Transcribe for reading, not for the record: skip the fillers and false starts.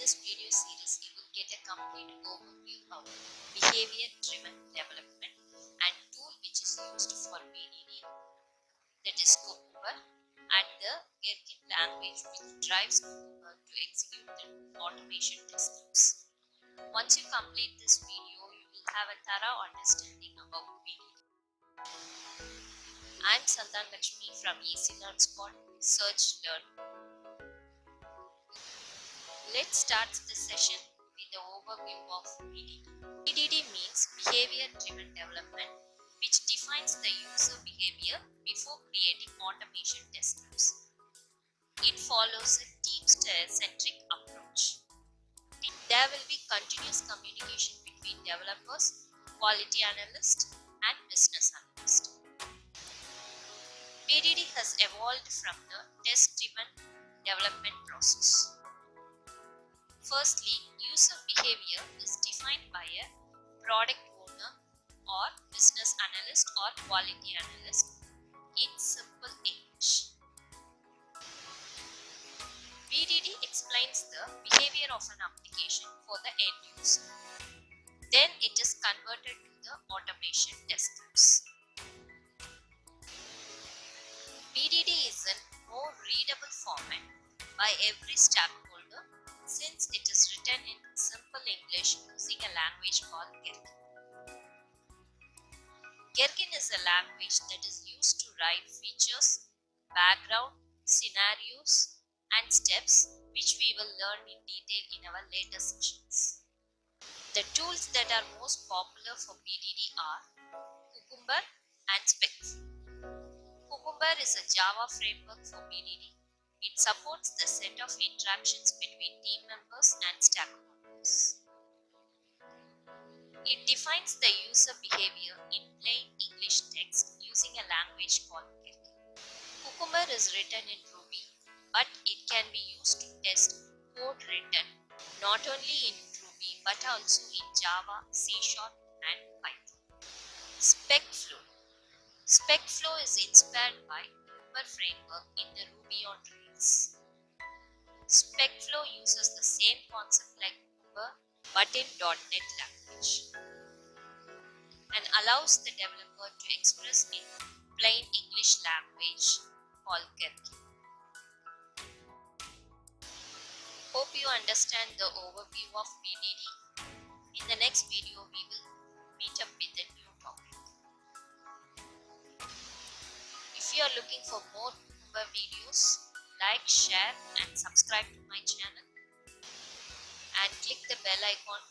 this video series, you will get a complete overview of behavior driven development and tool which is used for BDD, that is Cucumber, and the Gherkin language which drives Cucumber to execute the automation test scripts. Once you complete this video, you will have a thorough understanding about BDD. I am Santhana Lakshmi from Easy Learn Spot, Search Learn. Let's start the session with the overview of BDD. BDD means Behavior Driven Development, which defines the user behavior before creating automation test scripts. It follows a team-centric approach. There will be continuous communication between developers, quality analysts, and business analysts. BDD has evolved from the test-driven development process. Firstly, user behavior is defined by a product owner or business analyst or quality analyst in simple English. BDD explains the behavior of an application for the end user. Then it is converted to the automation test scripts. BDD is a more readable format by every stakeholder since it is written in simple English using a language called Gherkin. Gherkin is a language that is used to write features, background, scenarios, and steps which we will learn in detail in our later sessions. The tools that are most popular for BDD are Cucumber and Specflow. Cucumber is a Java framework for BDD. It supports the set of interactions between team members and stakeholders. It defines the user behavior in plain English text using a language called Gherkin. Cucumber is written in Ruby, but it can be used to test code written not only in Ruby but also in Java, C# and Python. Specflow. Specflow is inspired by Cucumber framework in the Ruby on Rails. Specflow uses the same concept like Cucumber but in .NET language and allows the developer to express in plain English language called Gherkin. Hope you understand the overview of BDD. In the next video, we will meet up with a new topic. If you are looking for more Cucumber videos, like, share and subscribe to my channel and click the bell icon